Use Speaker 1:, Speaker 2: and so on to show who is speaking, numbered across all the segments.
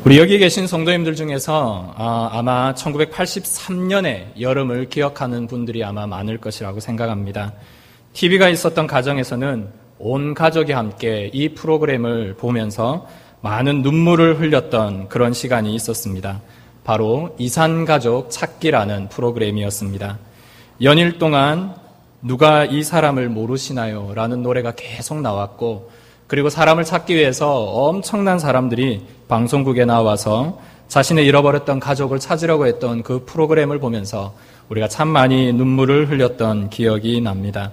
Speaker 1: 우리 여기 계신 성도님들 중에서 아마 1983년의 여름을 기억하는 분들이 아마 많을 것이라고 생각합니다. TV가 있었던 가정에서는 온 가족이 함께 이 프로그램을 보면서 많은 눈물을 흘렸던 그런 시간이 있었습니다. 바로 이산가족 찾기라는 프로그램이었습니다. 연일 동안 누가 이 사람을 모르시나요? 라는 노래가 계속 나왔고, 그리고 사람을 찾기 위해서 엄청난 사람들이 방송국에 나와서 자신의 잃어버렸던 가족을 찾으려고 했던 그 프로그램을 보면서 우리가 참 많이 눈물을 흘렸던 기억이 납니다.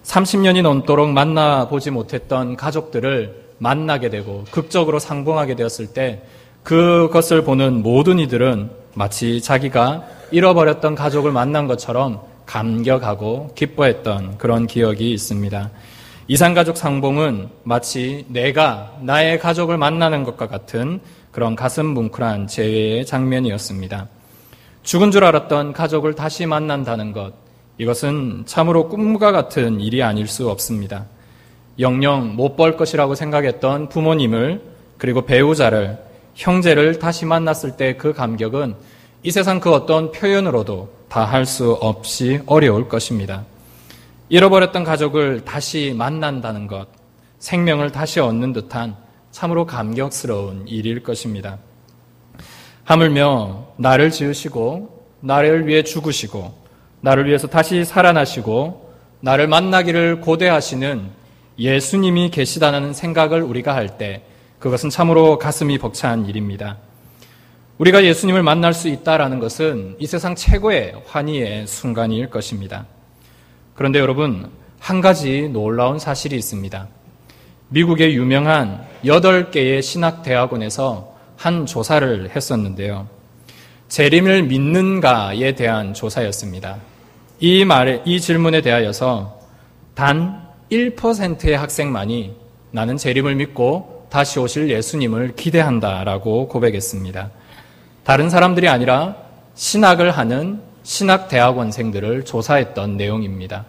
Speaker 1: 30년이 넘도록 만나보지 못했던 가족들을 만나게 되고 극적으로 상봉하게 되었을 때 그것을 보는 모든 이들은 마치 자기가 잃어버렸던 가족을 만난 것처럼 감격하고 기뻐했던 그런 기억이 있습니다. 이산가족 상봉은 마치 내가 나의 가족을 만나는 것과 같은 그런 가슴 뭉클한 재회의 장면이었습니다. 죽은 줄 알았던 가족을 다시 만난다는 것, 이것은 참으로 꿈과 같은 일이 아닐 수 없습니다. 영영 못 볼 것이라고 생각했던 부모님을, 그리고 배우자를, 형제를 다시 만났을 때 그 감격은 이 세상 그 어떤 표현으로도 다 할 수 없이 어려울 것입니다. 잃어버렸던 가족을 다시 만난다는 것, 생명을 다시 얻는 듯한 참으로 감격스러운 일일 것입니다. 하물며 나를 지으시고 나를 위해 죽으시고 나를 위해서 다시 살아나시고 나를 만나기를 고대하시는 예수님이 계시다는 생각을 우리가 할 때 그것은 참으로 가슴이 벅찬 일입니다. 우리가 예수님을 만날 수 있다는 것은 이 세상 최고의 환희의 순간일 것입니다. 그런데 여러분, 한 가지 놀라운 사실이 있습니다. 미국의 유명한 8개의 신학대학원에서 한 조사를 했었는데요. 재림을 믿는가에 대한 조사였습니다. 이 질문에 대하여서 단 1%의 학생만이 나는 재림을 믿고 다시 오실 예수님을 기대한다라고 고백했습니다. 다른 사람들이 아니라 신학을 하는 신학대학원생들을 조사했던 내용입니다.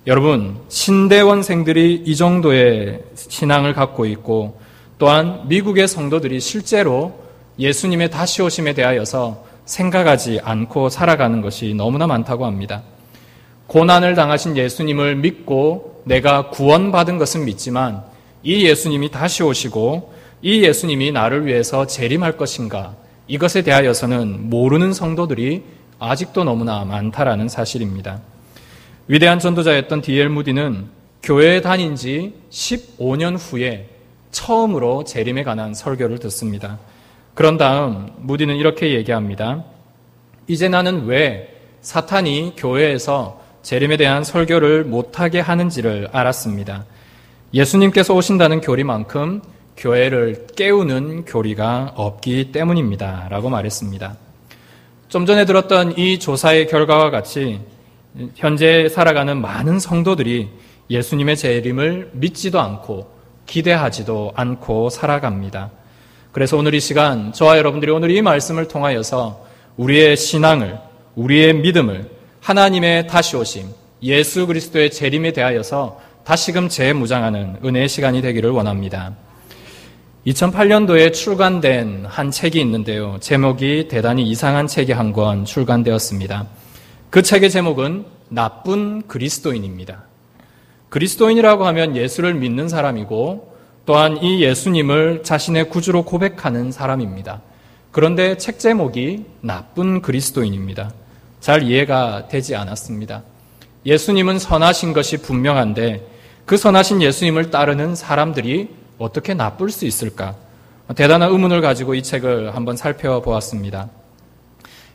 Speaker 1: 여러분, 신대원생들이 이 정도의 신앙을 갖고 있고 또한 미국의 성도들이 실제로 예수님의 다시 오심에 대하여서 생각하지 않고 살아가는 것이 너무나 많다고 합니다. 고난을 당하신 예수님을 믿고 내가 구원받은 것은 믿지만 이 예수님이 다시 오시고 이 예수님이 나를 위해서 재림할 것인가, 이것에 대하여서는 모르는 성도들이 아직도 너무나 많다라는 사실입니다. 위대한 전도자였던 D.L. 무디는 교회에 다닌 지 15년 후에 처음으로 재림에 관한 설교를 듣습니다. 그런 다음 무디는 이렇게 얘기합니다. 이제 나는 왜 사탄이 교회에서 재림에 대한 설교를 못하게 하는지를 알았습니다. 예수님께서 오신다는 교리만큼 교회를 깨우는 교리가 없기 때문입니다. 라고 말했습니다. 좀 전에 들었던 이 조사의 결과와 같이 현재 살아가는 많은 성도들이 예수님의 재림을 믿지도 않고 기대하지도 않고 살아갑니다. 그래서 오늘 이 시간 저와 여러분들이 오늘 이 말씀을 통하여서 우리의 신앙을, 우리의 믿음을 하나님의 다시 오심, 예수 그리스도의 재림에 대하여서 다시금 재무장하는 은혜의 시간이 되기를 원합니다. 2008년도에 출간된 한 책이 있는데요. 제목이 대단히 이상한 책이 한 권 출간되었습니다. 그 책의 제목은 나쁜 그리스도인입니다. 그리스도인이라고 하면 예수를 믿는 사람이고 또한 이 예수님을 자신의 구주로 고백하는 사람입니다. 그런데 책 제목이 나쁜 그리스도인입니다. 잘 이해가 되지 않았습니다. 예수님은 선하신 것이 분명한데 그 선하신 예수님을 따르는 사람들이 어떻게 나쁠 수 있을까? 대단한 의문을 가지고 이 책을 한번 살펴보았습니다.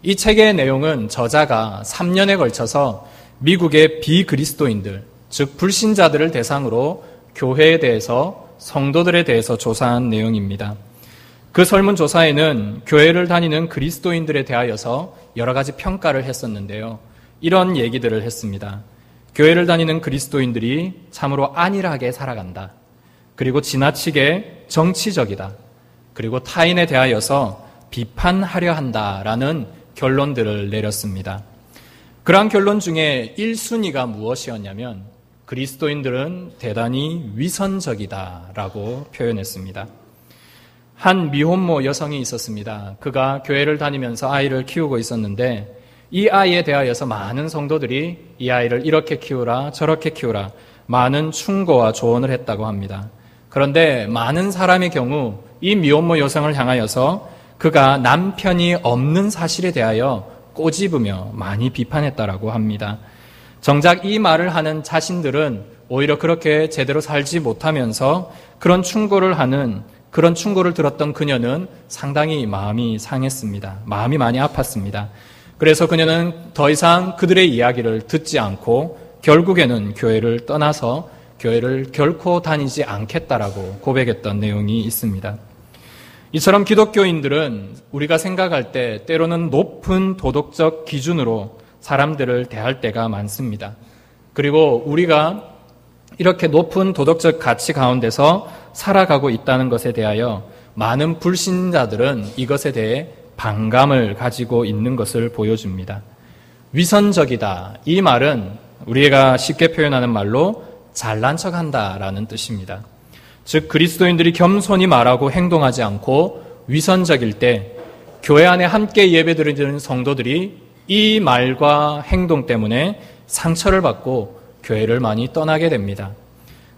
Speaker 1: 이 책의 내용은 저자가 3년에 걸쳐서 미국의 비그리스도인들, 즉 불신자들을 대상으로 교회에 대해서, 성도들에 대해서 조사한 내용입니다. 그 설문조사에는 교회를 다니는 그리스도인들에 대하여서 여러 가지 평가를 했었는데요. 이런 얘기들을 했습니다. 교회를 다니는 그리스도인들이 참으로 안일하게 살아간다. 그리고 지나치게 정치적이다. 그리고 타인에 대하여서 비판하려 한다라는 결론들을 내렸습니다. 그러한 결론 중에 1순위가 무엇이었냐면 그리스도인들은 대단히 위선적이다라고 표현했습니다. 한 미혼모 여성이 있었습니다. 그가 교회를 다니면서 아이를 키우고 있었는데 이 아이에 대하여서 많은 성도들이 이 아이를 이렇게 키우라 저렇게 키우라 많은 충고와 조언을 했다고 합니다. 그런데 많은 사람의 경우 이 미혼모 여성을 향하여서 그가 남편이 없는 사실에 대하여 꼬집으며 많이 비판했다라고 합니다. 정작 이 말을 하는 자신들은 오히려 그렇게 제대로 살지 못하면서 그런 충고를 들었던 그녀는 상당히 마음이 상했습니다. 마음이 많이 아팠습니다. 그래서 그녀는 더 이상 그들의 이야기를 듣지 않고 결국에는 교회를 떠나서 교회를 결코 다니지 않겠다라고 고백했던 내용이 있습니다. 이처럼 기독교인들은 우리가 생각할 때 때로는 높은 도덕적 기준으로 사람들을 대할 때가 많습니다. 그리고 우리가 이렇게 높은 도덕적 가치 가운데서 살아가고 있다는 것에 대하여 많은 불신자들은 이것에 대해 반감을 가지고 있는 것을 보여줍니다. 위선적이다. 이 말은 우리가 쉽게 표현하는 말로 잘난 척한다라는 뜻입니다. 즉 그리스도인들이 겸손히 말하고 행동하지 않고 위선적일 때 교회 안에 함께 예배드리는 성도들이 이 말과 행동 때문에 상처를 받고 교회를 많이 떠나게 됩니다.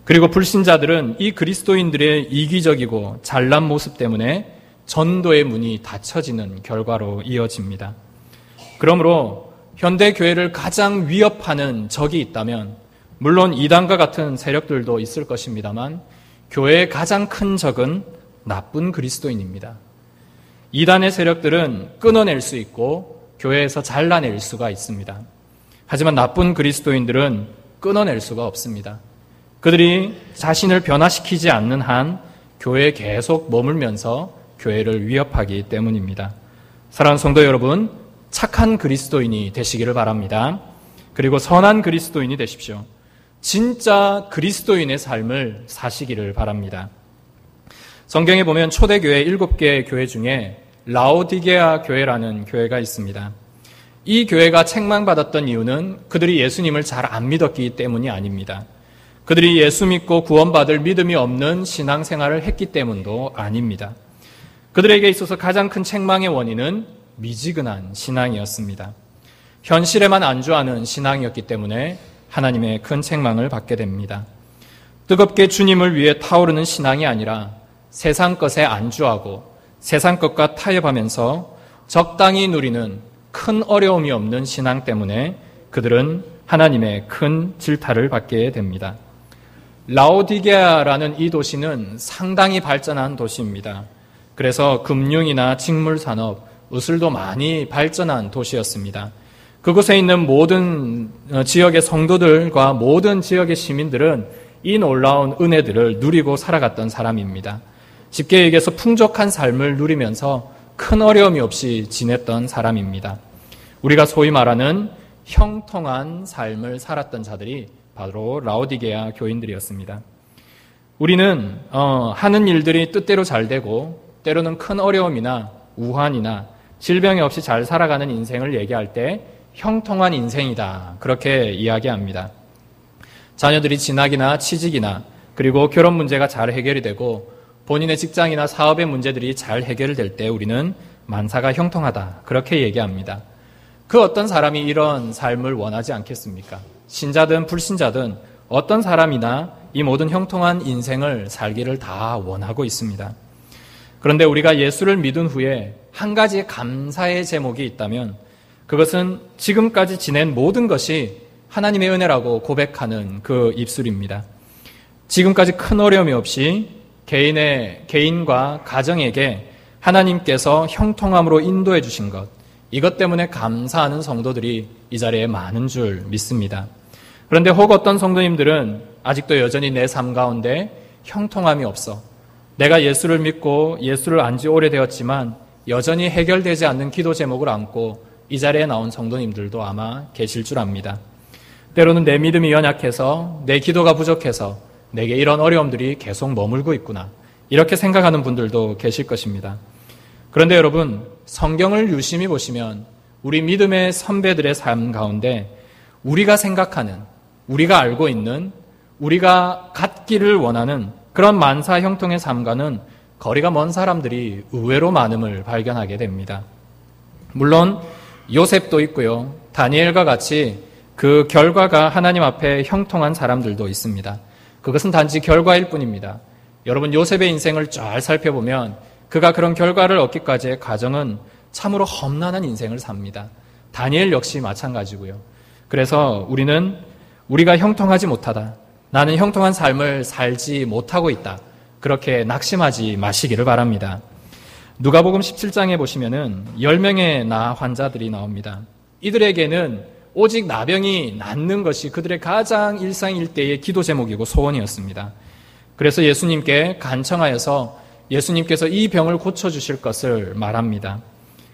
Speaker 1: 그리고 불신자들은 이 그리스도인들의 이기적이고 잘난 모습 때문에 전도의 문이 닫혀지는 결과로 이어집니다. 그러므로 현대 교회를 가장 위협하는 적이 있다면 물론 이단과 같은 세력들도 있을 것입니다만 교회의 가장 큰 적은 나쁜 그리스도인입니다. 이단의 세력들은 끊어낼 수 있고 교회에서 잘라낼 수가 있습니다. 하지만 나쁜 그리스도인들은 끊어낼 수가 없습니다. 그들이 자신을 변화시키지 않는 한 교회에 계속 머물면서 교회를 위협하기 때문입니다. 사랑하는 성도 여러분, 착한 그리스도인이 되시기를 바랍니다. 그리고 선한 그리스도인이 되십시오. 진짜 그리스도인의 삶을 사시기를 바랍니다. 성경에 보면 초대교회 7개 교회 중에 라오디게아 교회라는 교회가 있습니다. 이 교회가 책망받았던 이유는 그들이 예수님을 잘 안 믿었기 때문이 아닙니다. 그들이 예수 믿고 구원받을 믿음이 없는 신앙생활을 했기 때문도 아닙니다. 그들에게 있어서 가장 큰 책망의 원인은 미지근한 신앙이었습니다. 현실에만 안주하는 신앙이었기 때문에 하나님의 큰 책망을 받게 됩니다. 뜨겁게 주님을 위해 타오르는 신앙이 아니라 세상 것에 안주하고 세상 것과 타협하면서 적당히 누리는 큰 어려움이 없는 신앙 때문에 그들은 하나님의 큰 질타를 받게 됩니다. 라오디게아라는 이 도시는 상당히 발전한 도시입니다. 그래서 금융이나 직물산업, 의술도 많이 발전한 도시였습니다. 그곳에 있는 모든 지역의 성도들과 모든 지역의 시민들은 이 놀라운 은혜들을 누리고 살아갔던 사람입니다. 쉽게 얘기해서 풍족한 삶을 누리면서 큰 어려움이 없이 지냈던 사람입니다. 우리가 소위 말하는 형통한 삶을 살았던 자들이 바로 라오디게아 교인들이었습니다. 우리는 하는 일들이 뜻대로 잘 되고 때로는 큰 어려움이나 우환이나 질병이 없이 잘 살아가는 인생을 얘기할 때 형통한 인생이다. 그렇게 이야기합니다. 자녀들이 진학이나 취직이나 그리고 결혼 문제가 잘 해결이 되고 본인의 직장이나 사업의 문제들이 잘 해결될 때 우리는 만사가 형통하다. 그렇게 얘기합니다. 그 어떤 사람이 이런 삶을 원하지 않겠습니까? 신자든 불신자든 어떤 사람이나 이 모든 형통한 인생을 살기를 다 원하고 있습니다. 그런데 우리가 예수를 믿은 후에 한 가지 감사의 제목이 있다면 그것은 지금까지 지낸 모든 것이 하나님의 은혜라고 고백하는 그 입술입니다. 지금까지 큰 어려움이 없이 개인과 가정에게 하나님께서 형통함으로 인도해 주신 것, 이것 때문에 감사하는 성도들이 이 자리에 많은 줄 믿습니다. 그런데 혹 어떤 성도님들은 아직도 여전히 내 삶 가운데 형통함이 없어. 내가 예수를 믿고 예수를 안 지 오래되었지만 여전히 해결되지 않는 기도 제목을 안고 이 자리에 나온 성도님들도 아마 계실 줄 압니다. 때로는 내 믿음이 연약해서 내 기도가 부족해서 내게 이런 어려움들이 계속 머물고 있구나. 이렇게 생각하는 분들도 계실 것입니다. 그런데 여러분, 성경을 유심히 보시면 우리 믿음의 선배들의 삶 가운데 우리가 생각하는, 우리가 알고 있는, 우리가 갖기를 원하는 그런 만사 형통의 삶과는 거리가 먼 사람들이 의외로 많음을 발견하게 됩니다. 물론 요셉도 있고요. 다니엘과 같이 그 결과가 하나님 앞에 형통한 사람들도 있습니다. 그것은 단지 결과일 뿐입니다. 여러분, 요셉의 인생을 잘 살펴보면 그가 그런 결과를 얻기까지의 과정은 참으로 험난한 인생을 삽니다. 다니엘 역시 마찬가지고요. 그래서 우리가 형통하지 못하다, 나는 형통한 삶을 살지 못하고 있다, 그렇게 낙심하지 마시기를 바랍니다. 누가복음 17장에 보시면은 10명의 나 환자들이 나옵니다. 이들에게는 오직 나병이 낫는 것이 그들의 가장 일상일대의 기도 제목이고 소원이었습니다. 그래서 예수님께 간청하여서 예수님께서 이 병을 고쳐주실 것을 말합니다.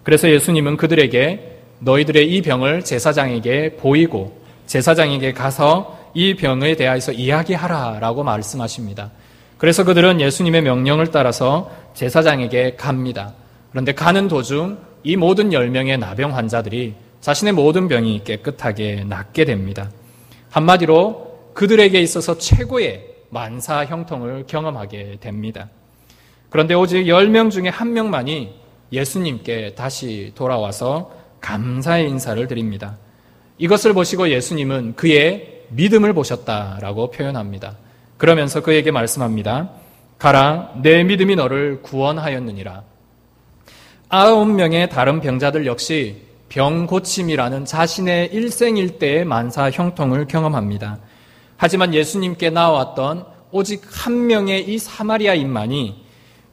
Speaker 1: 그래서 예수님은 그들에게 너희들의 이 병을 제사장에게 보이고 제사장에게 가서 이 병에 대하여서 이야기하라라고 말씀하십니다. 그래서 그들은 예수님의 명령을 따라서 제사장에게 갑니다. 그런데 가는 도중 이 모든 10명의 나병 환자들이 자신의 모든 병이 깨끗하게 낫게 됩니다. 한마디로 그들에게 있어서 최고의 만사 형통을 경험하게 됩니다. 그런데 오직 10명 중에 1명만이 예수님께 다시 돌아와서 감사의 인사를 드립니다. 이것을 보시고 예수님은 그의 믿음을 보셨다라고 표현합니다. 그러면서 그에게 말씀합니다. 가라, 내 믿음이 너를 구원하였느니라. 9명의 다른 병자들 역시 병 고침이라는 자신의 일생일대의 만사 형통을 경험합니다. 하지만 예수님께 나왔던 오직 1명의 이 사마리아인만이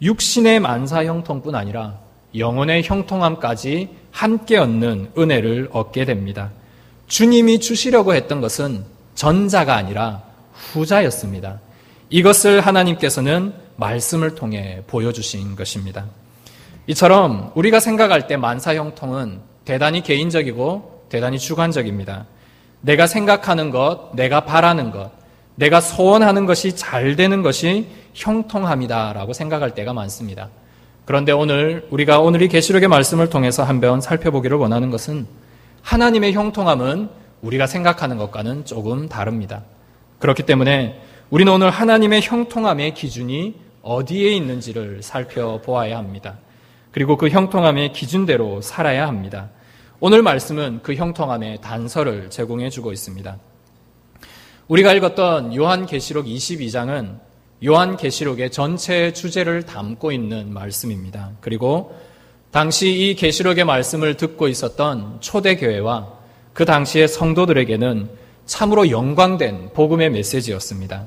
Speaker 1: 육신의 만사 형통뿐 아니라 영혼의 형통함까지 함께 얻는 은혜를 얻게 됩니다. 주님이 주시려고 했던 것은 전자가 아니라 후자였습니다. 이것을 하나님께서는 말씀을 통해 보여주신 것입니다. 이처럼 우리가 생각할 때 만사 형통은 대단히 개인적이고 대단히 주관적입니다. 내가 생각하는 것, 내가 바라는 것, 내가 소원하는 것이 잘 되는 것이 형통함이다라고 생각할 때가 많습니다. 그런데 우리가 오늘 이 계시록의 말씀을 통해서 한번 살펴보기를 원하는 것은 하나님의 형통함은 우리가 생각하는 것과는 조금 다릅니다. 그렇기 때문에 우리는 오늘 하나님의 형통함의 기준이 어디에 있는지를 살펴보아야 합니다. 그리고 그 형통함의 기준대로 살아야 합니다. 오늘 말씀은 그 형통함의 단서를 제공해 주고 있습니다. 우리가 읽었던 요한계시록 22장은 요한계시록의 전체 주제를 담고 있는 말씀입니다. 그리고 당시 이 계시록의 말씀을 듣고 있었던 초대교회와 그 당시의 성도들에게는 참으로 영광된 복음의 메시지였습니다.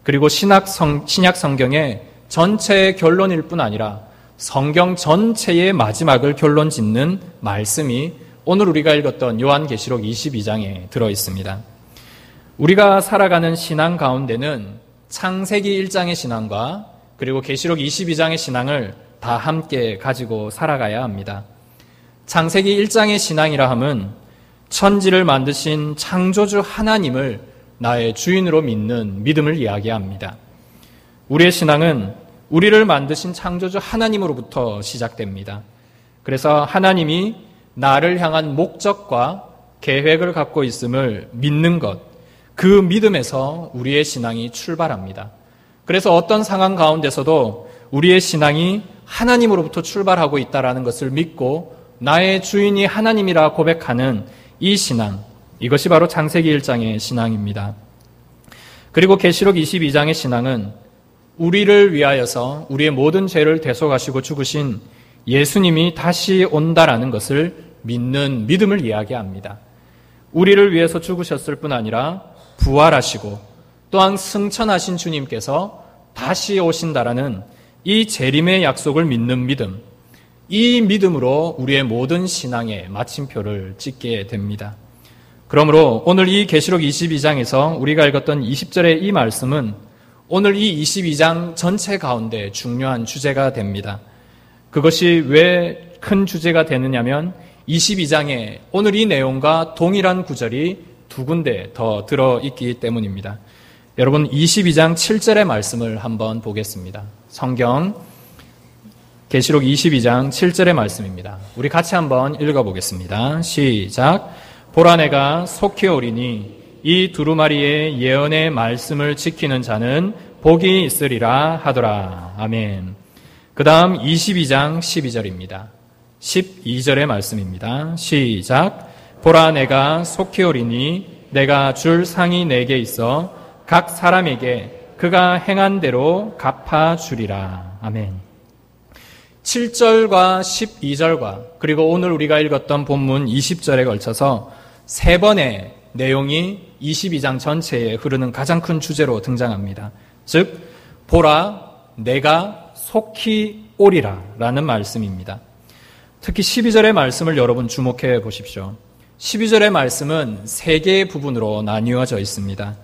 Speaker 1: 그리고 신약 성경의 전체의 결론일 뿐 아니라 성경 전체의 마지막을 결론 짓는 말씀이 오늘 우리가 읽었던 요한계시록 22장에 들어있습니다. 우리가 살아가는 신앙 가운데는 창세기 1장의 신앙과 그리고 계시록 22장의 신앙을 다 함께 가지고 살아가야 합니다. 창세기 1장의 신앙이라 함은 천지를 만드신 창조주 하나님을 나의 주인으로 믿는 믿음을 이야기합니다. 우리의 신앙은 우리를 만드신 창조주 하나님으로부터 시작됩니다. 그래서 하나님이 나를 향한 목적과 계획을 갖고 있음을 믿는 것, 그 믿음에서 우리의 신앙이 출발합니다. 그래서 어떤 상황 가운데서도 우리의 신앙이 하나님으로부터 출발하고 있다는 것을 믿고 나의 주인이 하나님이라 고백하는 이 신앙, 이것이 바로 창세기 1장의 신앙입니다. 그리고 계시록 22장의 신앙은 우리를 위하여서 우리의 모든 죄를 대속하시고 죽으신 예수님이 다시 온다라는 것을 믿는 믿음을 이야기합니다. 우리를 위해서 죽으셨을 뿐 아니라 부활하시고 또한 승천하신 주님께서 다시 오신다라는 이 재림의 약속을 믿는 믿음, 이 믿음으로 우리의 모든 신앙의 마침표를 찍게 됩니다. 그러므로 오늘 이 계시록 22장에서 우리가 읽었던 20절의 이 말씀은 오늘 이 22장 전체 가운데 중요한 주제가 됩니다. 그것이 왜 큰 주제가 되느냐면 22장에 오늘 이 내용과 동일한 구절이 두 군데 더 들어있기 때문입니다. 여러분 22장 7절의 말씀을 한번 보겠습니다. 성경 계시록 22장 7절의 말씀입니다. 우리 같이 한번 읽어보겠습니다. 시작. 보라 내가 속히 오리니 이 두루마리의 예언의 말씀을 지키는 자는 복이 있으리라 하더라. 아멘. 그 다음 22장 12절입니다. 12절의 말씀입니다. 시작. 보라, 내가 속히 오리니 내가 줄 상이 내게 있어 각 사람에게 그가 행한 대로 갚아주리라. 아멘. 7절과 12절과 그리고 오늘 우리가 읽었던 본문 20절에 걸쳐서 세 번의 내용이 22장 전체에 흐르는 가장 큰 주제로 등장합니다. 즉, 보라, 내가 속히 오리라 라는 말씀입니다. 특히 12절의 말씀을 여러분 주목해 보십시오. 12절의 말씀은 세 개의 부분으로 나뉘어져 있습니다.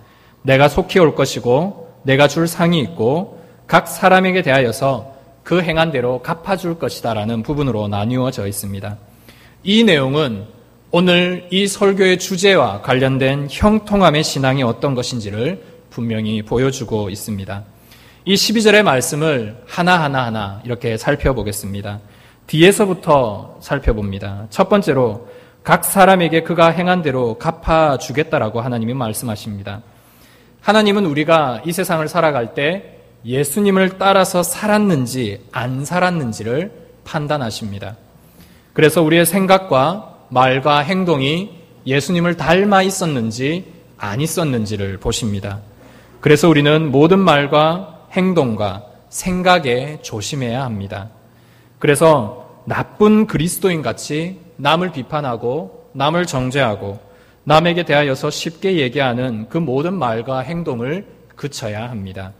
Speaker 1: 내가 속히 올 것이고 내가 줄 상이 있고 각 사람에게 대하여서 그 행한 대로 갚아줄 것이다 라는 부분으로 나뉘어져 있습니다. 이 내용은 오늘 이 설교의 주제와 관련된 형통함의 신앙이 어떤 것인지를 분명히 보여주고 있습니다. 이 12절의 말씀을 하나하나 이렇게 살펴보겠습니다. 뒤에서부터 살펴봅니다. 첫 번째로 각 사람에게 그가 행한 대로 갚아주겠다라고 하나님이 말씀하십니다. 하나님은 우리가 이 세상을 살아갈 때 예수님을 따라서 살았는지 안 살았는지를 판단하십니다. 그래서 우리의 생각과 말과 행동이 예수님을 닮아 있었는지 안 있었는지를 보십니다. 그래서 우리는 모든 말과 행동과 생각에 조심해야 합니다. 그래서 나쁜 그리스도인 같이 남을 비판하고 남을 정죄하고 남에게 대하여서 쉽게 얘기하는 그 모든 말과 행동을 그쳐야 합니다.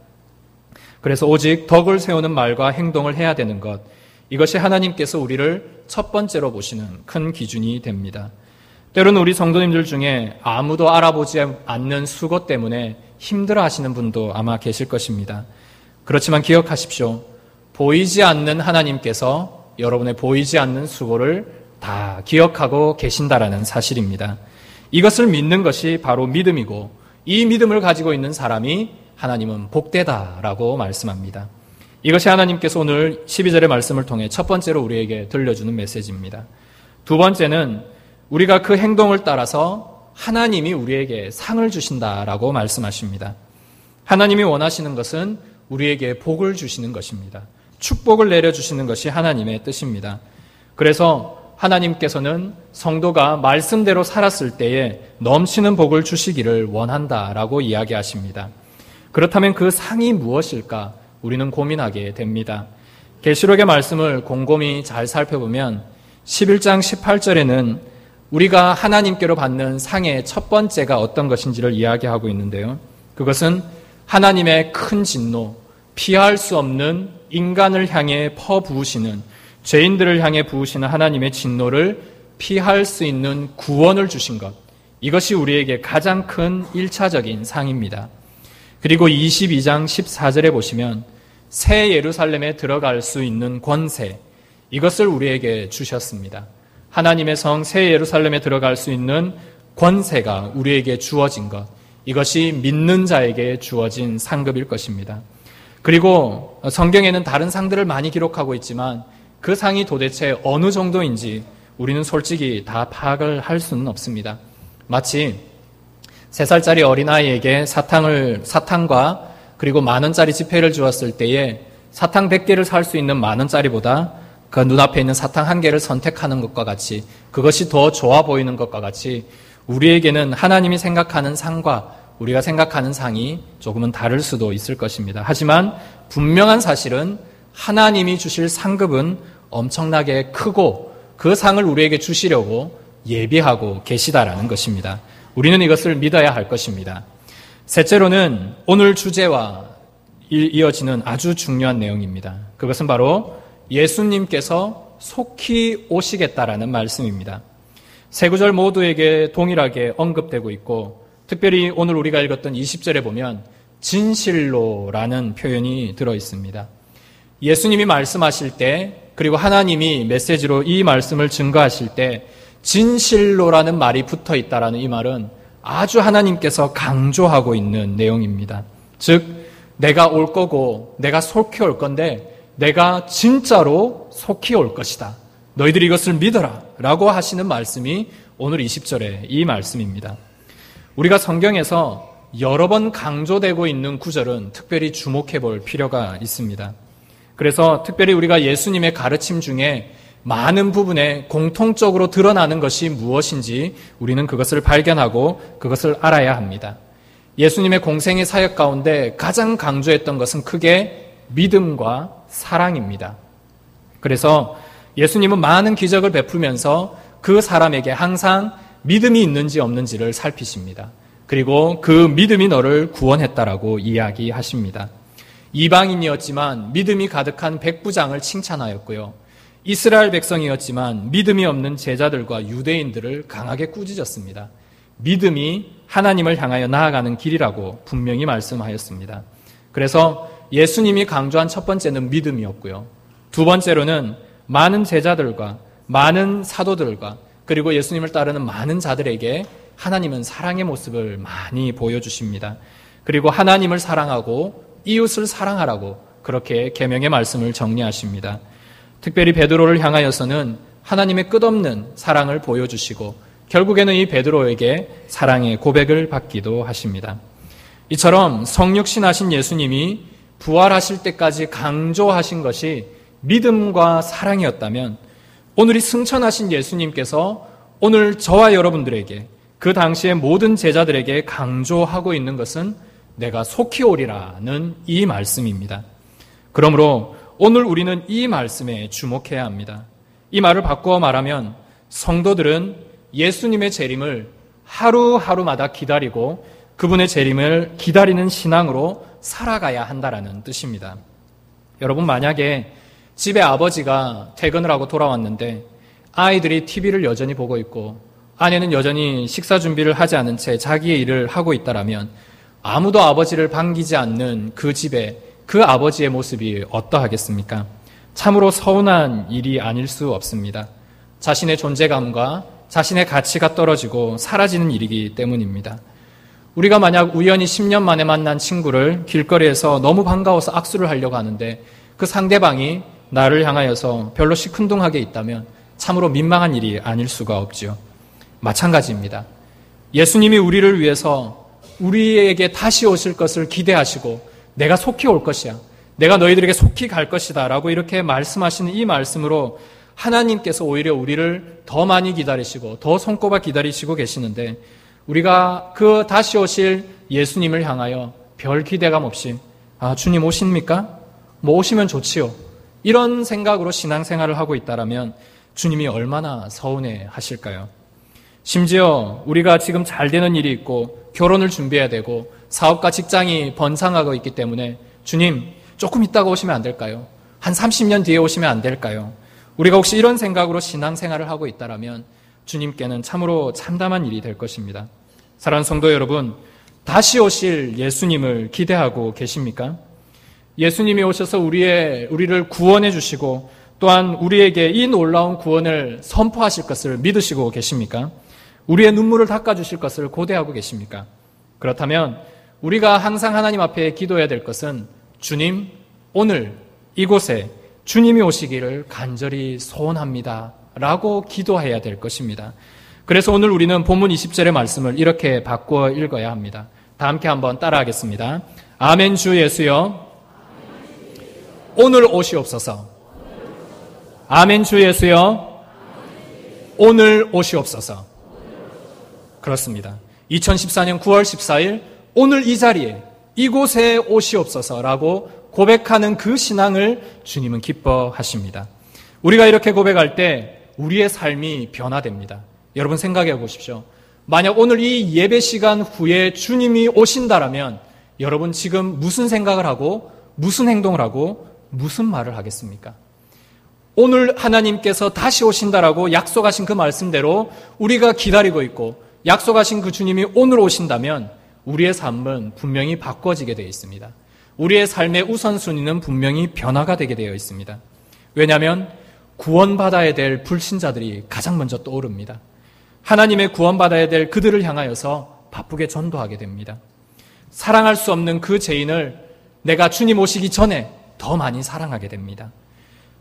Speaker 1: 그래서 오직 덕을 세우는 말과 행동을 해야 되는 것, 이것이 하나님께서 우리를 첫 번째로 보시는 큰 기준이 됩니다. 때로는 우리 성도님들 중에 아무도 알아보지 않는 수고 때문에 힘들어하시는 분도 아마 계실 것입니다. 그렇지만 기억하십시오. 보이지 않는 하나님께서 여러분의 보이지 않는 수고를 다 기억하고 계신다라는 사실입니다. 이것을 믿는 것이 바로 믿음이고 이 믿음을 가지고 있는 사람이 하나님은 복되다라고 말씀합니다. 이것이 하나님께서 오늘 12절의 말씀을 통해 첫 번째로 우리에게 들려주는 메시지입니다. 두 번째는 우리가 그 행동을 따라서 하나님이 우리에게 상을 주신다라고 말씀하십니다. 하나님이 원하시는 것은 우리에게 복을 주시는 것입니다. 축복을 내려주시는 것이 하나님의 뜻입니다. 그래서 하나님께서는 성도가 말씀대로 살았을 때에 넘치는 복을 주시기를 원한다라고 이야기하십니다. 그렇다면 그 상이 무엇일까? 우리는 고민하게 됩니다. 계시록의 말씀을 곰곰이 잘 살펴보면 11장 18절에는 우리가 하나님께로 받는 상의 첫 번째가 어떤 것인지를 이야기하고 있는데요. 그것은 하나님의 큰 진노, 피할 수 없는 인간을 향해 퍼부으시는, 죄인들을 향해 부으시는 하나님의 진노를 피할 수 있는 구원을 주신 것, 이것이 우리에게 가장 큰 1차적인 상입니다. 그리고 22장 14절에 보시면 새 예루살렘에 들어갈 수 있는 권세, 이것을 우리에게 주셨습니다. 하나님의 성 새 예루살렘에 들어갈 수 있는 권세가 우리에게 주어진 것, 이것이 믿는 자에게 주어진 상급일 것입니다. 그리고 성경에는 다른 상들을 많이 기록하고 있지만 그 상이 도대체 어느 정도인지 우리는 솔직히 다 파악을 할 수는 없습니다. 마치 3살짜리 어린아이에게 사탕과 그리고 10,000원짜리 지폐를 주었을 때에 사탕 100개를 살 수 있는 10,000원짜리보다 그 눈앞에 있는 사탕 1개를 선택하는 것과 같이, 그것이 더 좋아 보이는 것과 같이 우리에게는 하나님이 생각하는 상과 우리가 생각하는 상이 조금은 다를 수도 있을 것입니다. 하지만 분명한 사실은 하나님이 주실 상급은 엄청나게 크고 그 상을 우리에게 주시려고 예비하고 계시다라는 것입니다. 우리는 이것을 믿어야 할 것입니다. 셋째로는 오늘 주제와 이어지는 아주 중요한 내용입니다. 그것은 바로 예수님께서 속히 오시겠다라는 말씀입니다. 세 구절 모두에게 동일하게 언급되고 있고, 특별히 오늘 우리가 읽었던 20절에 보면 진실로라는 표현이 들어 있습니다. 예수님이 말씀하실 때, 그리고 하나님이 메시지로 이 말씀을 증거하실 때 진실로라는 말이 붙어 있다라는 이 말은 아주 하나님께서 강조하고 있는 내용입니다. 즉, 내가 올 거고 내가 속히 올 건데 내가 진짜로 속히 올 것이다. 너희들이 이것을 믿어라 라고 하시는 말씀이 오늘 20절의 이 말씀입니다. 우리가 성경에서 여러 번 강조되고 있는 구절은 특별히 주목해 볼 필요가 있습니다. 그래서 특별히 우리가 예수님의 가르침 중에 많은 부분에 공통적으로 드러나는 것이 무엇인지 우리는 그것을 발견하고 그것을 알아야 합니다. 예수님의 공생의 사역 가운데 가장 강조했던 것은 크게 믿음과 사랑입니다. 그래서 예수님은 많은 기적을 베풀면서 그 사람에게 항상 믿음이 있는지 없는지를 살피십니다. 그리고 그 믿음이 너를 구원했다라고 이야기하십니다. 이방인이었지만 믿음이 가득한 백부장을 칭찬하였고요. 이스라엘 백성이었지만 믿음이 없는 제자들과 유대인들을 강하게 꾸짖었습니다. 믿음이 하나님을 향하여 나아가는 길이라고 분명히 말씀하였습니다. 그래서 예수님이 강조한 첫 번째는 믿음이었고요. 두 번째로는 많은 제자들과 많은 사도들과 그리고 예수님을 따르는 많은 자들에게 하나님은 사랑의 모습을 많이 보여주십니다. 그리고 하나님을 사랑하고 이웃을 사랑하라고 그렇게 계명의 말씀을 정리하십니다. 특별히 베드로를 향하여서는 하나님의 끝없는 사랑을 보여주시고 결국에는 이 베드로에게 사랑의 고백을 받기도 하십니다. 이처럼 성육신하신 예수님이 부활하실 때까지 강조하신 것이 믿음과 사랑이었다면 오늘 이 승천하신 예수님께서 오늘 저와 여러분들에게 그 당시의 모든 제자들에게 강조하고 있는 것은 내가 속히 오리라는 이 말씀입니다. 그러므로 오늘 우리는 이 말씀에 주목해야 합니다. 이 말을 바꾸어 말하면 성도들은 예수님의 재림을 하루하루마다 기다리고 그분의 재림을 기다리는 신앙으로 살아가야 한다라는 뜻입니다. 여러분, 만약에 집에 아버지가 퇴근을 하고 돌아왔는데 아이들이 TV를 여전히 보고 있고 아내는 여전히 식사 준비를 하지 않은 채 자기의 일을 하고 있다라면 아무도 아버지를 반기지 않는 그 집에 그 아버지의 모습이 어떠하겠습니까? 참으로 서운한 일이 아닐 수 없습니다. 자신의 존재감과 자신의 가치가 떨어지고 사라지는 일이기 때문입니다. 우리가 만약 우연히 10년 만에 만난 친구를 길거리에서 너무 반가워서 악수를 하려고 하는데 그 상대방이 나를 향하여서 별로 시큰둥하게 있다면 참으로 민망한 일이 아닐 수가 없지요. 마찬가지입니다. 예수님이 우리를 위해서 우리에게 다시 오실 것을 기대하시고 내가 속히 올 것이야. 내가 너희들에게 속히 갈 것이다 라고 이렇게 말씀하시는 이 말씀으로 하나님께서 오히려 우리를 더 많이 기다리시고 더 손꼽아 기다리시고 계시는데 우리가 그 다시 오실 예수님을 향하여 별 기대감 없이 주님 오십니까? 뭐 오시면 좋지요. 이런 생각으로 신앙생활을 하고 있다라면 주님이 얼마나 서운해 하실까요? 심지어 우리가 지금 잘 되는 일이 있고 결혼을 준비해야 되고 사업과 직장이 번창하고 있기 때문에 주님 조금 있다가 오시면 안 될까요? 한 30년 뒤에 오시면 안 될까요? 우리가 혹시 이런 생각으로 신앙생활을 하고 있다라면 주님께는 참으로 참담한 일이 될 것입니다. 사랑하는 성도 여러분, 다시 오실 예수님을 기대하고 계십니까? 예수님이 오셔서 우리를 구원해 주시고 또한 우리에게 이 놀라운 구원을 선포하실 것을 믿으시고 계십니까? 우리의 눈물을 닦아주실 것을 고대하고 계십니까? 그렇다면 우리가 항상 하나님 앞에 기도해야 될 것은 주님, 오늘 이곳에 주님이 오시기를 간절히 소원합니다 라고 기도해야 될 것입니다. 그래서 오늘 우리는 본문 20절의 말씀을 이렇게 바꾸어 읽어야 합니다. 다 함께 한번 따라하겠습니다. 아멘. 주 예수여 오늘 오시옵소서. 아멘. 주 예수여 오늘 오시옵소서. 그렇습니다. 2014년 9월 14일 오늘 이 자리에 이곳에 오시옵소서라고 고백하는 그 신앙을 주님은 기뻐하십니다. 우리가 이렇게 고백할 때 우리의 삶이 변화됩니다. 여러분 생각해 보십시오. 만약 오늘 이 예배 시간 후에 주님이 오신다라면 여러분 지금 무슨 생각을 하고 무슨 행동을 하고 무슨 말을 하겠습니까? 오늘 하나님께서 다시 오신다라고 약속하신 그 말씀대로 우리가 기다리고 있고 약속하신 그 주님이 오늘 오신다면 우리의 삶은 분명히 바꿔지게 되어 있습니다. 우리의 삶의 우선순위는 분명히 변화가 되게 되어 있습니다. 왜냐하면 구원받아야 될 불신자들이 가장 먼저 떠오릅니다. 하나님의 구원받아야 될 그들을 향하여서 바쁘게 전도하게 됩니다. 사랑할 수 없는 그 죄인을 내가 주님 오시기 전에 더 많이 사랑하게 됩니다.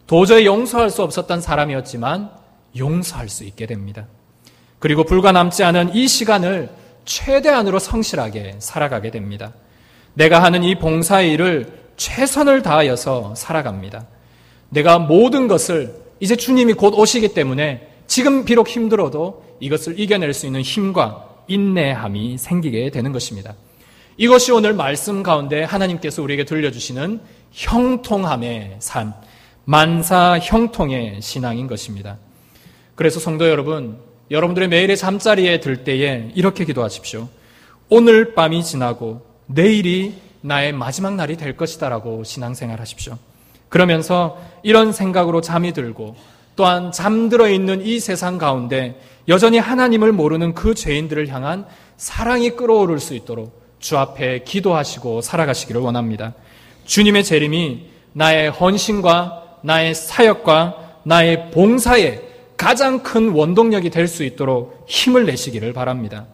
Speaker 1: 도저히 용서할 수 없었던 사람이었지만 용서할 수 있게 됩니다. 그리고 불과 남지 않은 이 시간을 최대한으로 성실하게 살아가게 됩니다. 내가 하는 이 봉사의 일을 최선을 다하여서 살아갑니다. 내가 모든 것을 이제 주님이 곧 오시기 때문에 지금 비록 힘들어도 이것을 이겨낼 수 있는 힘과 인내함이 생기게 되는 것입니다. 이것이 오늘 말씀 가운데 하나님께서 우리에게 들려주시는 형통함의 삶, 만사 형통의 신앙인 것입니다. 그래서 성도 여러분, 여러분들의 매일의 잠자리에 들 때에 이렇게 기도하십시오. 오늘 밤이 지나고 내일이 나의 마지막 날이 될 것이다라고 신앙생활 하십시오. 그러면서 이런 생각으로 잠이 들고 또한 잠들어 있는 이 세상 가운데 여전히 하나님을 모르는 그 죄인들을 향한 사랑이 끓어오를 수 있도록 주 앞에 기도하시고 살아가시기를 원합니다. 주님의 재림이 나의 헌신과 나의 사역과 나의 봉사의 가장 큰 원동력이 될 수 있도록 힘을 내시기를 바랍니다.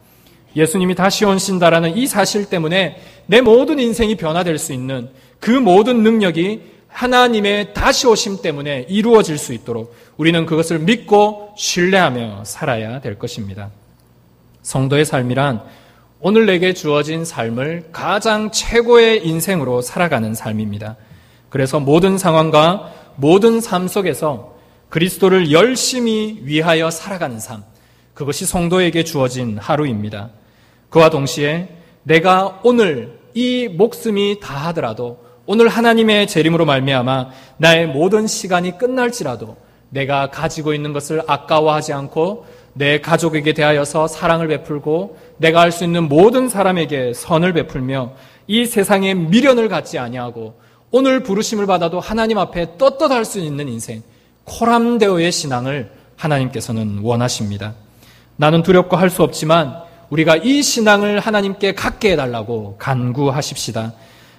Speaker 1: 예수님이 다시 오신다라는 이 사실 때문에 내 모든 인생이 변화될 수 있는 그 모든 능력이 하나님의 다시 오심 때문에 이루어질 수 있도록 우리는 그것을 믿고 신뢰하며 살아야 될 것입니다. 성도의 삶이란 오늘 내게 주어진 삶을 가장 최고의 인생으로 살아가는 삶입니다. 그래서 모든 상황과 모든 삶 속에서 그리스도를 열심히 위하여 살아가는 삶, 그것이 성도에게 주어진 하루입니다. 그와 동시에 내가 오늘 이 목숨이 다하더라도 오늘 하나님의 재림으로 말미암아 나의 모든 시간이 끝날지라도 내가 가지고 있는 것을 아까워하지 않고 내 가족에게 대하여서 사랑을 베풀고 내가 할 수 있는 모든 사람에게 선을 베풀며 이 세상에 미련을 갖지 아니하고 오늘 부르심을 받아도 하나님 앞에 떳떳할 수 있는 인생, 코람데오의 신앙을 하나님께서는 원하십니다. 나는 두렵고 할 수 없지만 우리가 이 신앙을 하나님께 갖게 해달라고 간구하십시다.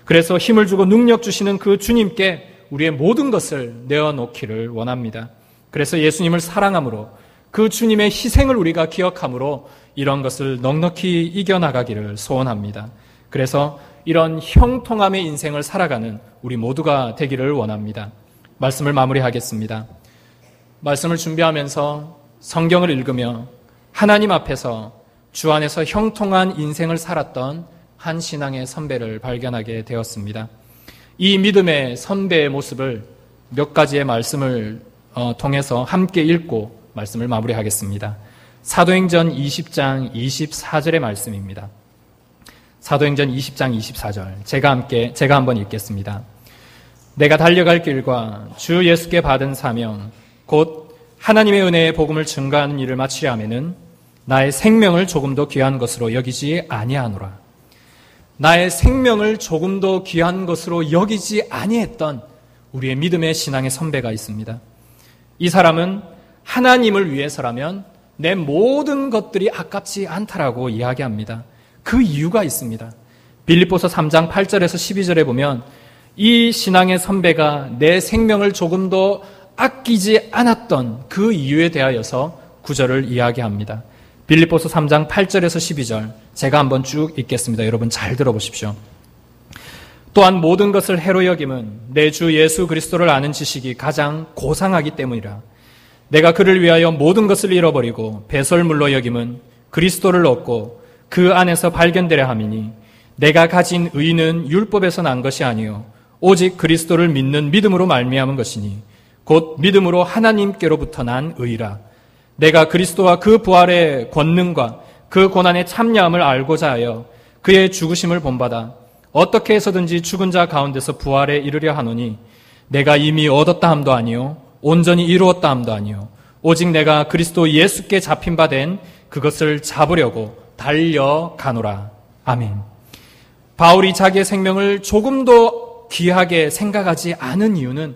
Speaker 1: 그래서 힘을 주고 능력 주시는 그 주님께 우리의 모든 것을 내어놓기를 원합니다. 그래서 예수님을 사랑함으로 그 주님의 희생을 우리가 기억함으로 이런 것을 넉넉히 이겨나가기를 소원합니다. 그래서 이런 형통함의 인생을 살아가는 우리 모두가 되기를 원합니다. 말씀을 마무리하겠습니다. 말씀을 준비하면서 성경을 읽으며 하나님 앞에서 주 안에서 형통한 인생을 살았던 한 신앙의 선배를 발견하게 되었습니다. 이 믿음의 선배의 모습을 몇 가지의 말씀을 통해서 함께 읽고 말씀을 마무리하겠습니다. 사도행전 20장 24절의 말씀입니다. 사도행전 20장 24절 제가 한번 읽겠습니다. 내가 달려갈 길과 주 예수께 받은 사명 곧 하나님의 은혜의 복음을 증거하는 일을 마치려 하면은 나의 생명을 조금도 귀한 것으로 여기지 아니하노라. 나의 생명을 조금도 귀한 것으로 여기지 아니했던 우리의 믿음의 신앙의 선배가 있습니다. 이 사람은 하나님을 위해서라면 내 모든 것들이 아깝지 않다라고 이야기합니다. 그 이유가 있습니다. 빌립보서 3장 8절에서 12절에 보면 이 신앙의 선배가 내 생명을 조금도 아끼지 않았던 그 이유에 대하여서 구절을 이야기합니다. 빌립보서 3장 8절에서 12절 제가 한번 쭉 읽겠습니다. 여러분 잘 들어보십시오. 또한 모든 것을 해로 여김은 내 주 예수 그리스도를 아는 지식이 가장 고상하기 때문이라. 내가 그를 위하여 모든 것을 잃어버리고 배설물로 여김은 그리스도를 얻고 그 안에서 발견되려 함이니 내가 가진 의는 율법에서 난 것이 아니요 오직 그리스도를 믿는 믿음으로 말미암은 것이니 곧 믿음으로 하나님께로부터 난 의라. 내가 그리스도와 그 부활의 권능과 그 고난의 참여함을 알고자 하여 그의 죽으심을 본받아 어떻게 해서든지 죽은 자 가운데서 부활에 이르려 하노니 내가 이미 얻었다 함도 아니요 온전히 이루었다 함도 아니요 오직 내가 그리스도 예수께 잡힌 바 된 그것을 잡으려고 달려가노라. 아멘. 바울이 자기의 생명을 조금도 귀하게 생각하지 않은 이유는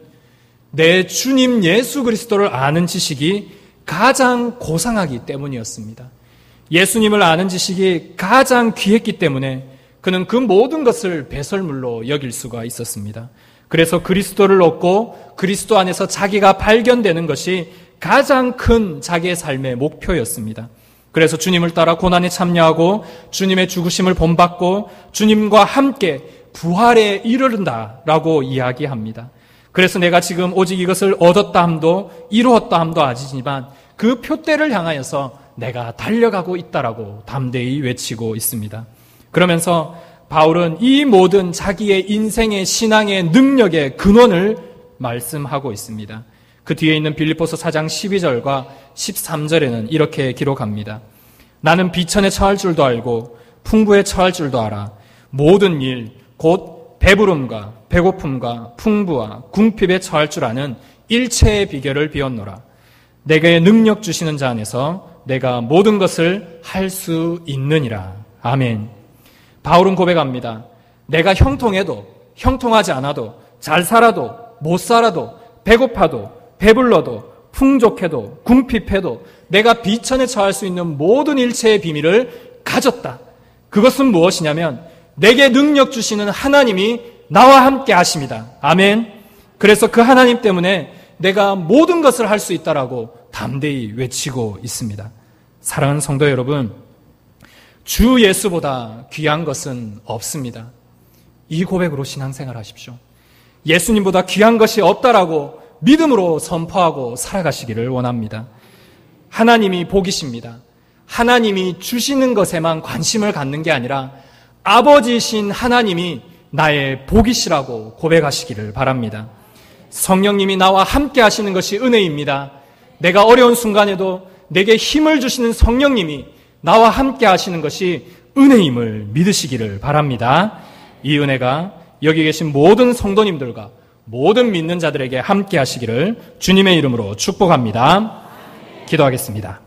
Speaker 1: 내 주님 예수 그리스도를 아는 지식이 가장 고상하기 때문이었습니다. 예수님을 아는 지식이 가장 귀했기 때문에 그는 그 모든 것을 배설물로 여길 수가 있었습니다. 그래서 그리스도를 얻고 그리스도 안에서 자기가 발견되는 것이 가장 큰 자기의 삶의 목표였습니다. 그래서 주님을 따라 고난에 참여하고 주님의 죽으심을 본받고 주님과 함께 부활에 이르른다라고 이야기합니다. 그래서 내가 지금 오직 이것을 얻었다 함도 이루었다 함도 아니지만 그 표대를 향하여서 내가 달려가고 있다라고 담대히 외치고 있습니다. 그러면서 바울은 이 모든 자기의 인생의 신앙의 능력의 근원을 말씀하고 있습니다. 그 뒤에 있는 빌립보서 4장 12절과 13절에는 이렇게 기록합니다. 나는 비천에 처할 줄도 알고 풍부에 처할 줄도 알아. 모든 일, 곧 배부름과 배고픔과 풍부와 궁핍에 처할 줄 아는 일체의 비결을 비웠노라. 내게 능력 주시는 자 안에서 내가 모든 것을 할 수 있느니라. 아멘. 바울은 고백합니다. 내가 형통해도 형통하지 않아도 잘 살아도 못 살아도 배고파도 배불러도 풍족해도 궁핍해도 내가 비천에 처할 수 있는 모든 일체의 비밀을 가졌다. 그것은 무엇이냐면 내게 능력 주시는 하나님이 나와 함께 하십니다. 아멘. 그래서 그 하나님 때문에 내가 모든 것을 할 수 있다라고 담대히 외치고 있습니다. 사랑하는 성도 여러분, 주 예수보다 귀한 것은 없습니다. 이 고백으로 신앙생활 하십시오. 예수님보다 귀한 것이 없다라고 믿음으로 선포하고 살아가시기를 원합니다. 하나님이 복이십니다. 하나님이 주시는 것에만 관심을 갖는 게 아니라 아버지이신 하나님이 나의 복이시라고 고백하시기를 바랍니다. 성령님이 나와 함께 하시는 것이 은혜입니다. 내가 어려운 순간에도 내게 힘을 주시는 성령님이 나와 함께 하시는 것이 은혜임을 믿으시기를 바랍니다. 이 은혜가 여기 계신 모든 성도님들과 모든 믿는 자들에게 함께 하시기를 주님의 이름으로 축복합니다. 기도하겠습니다.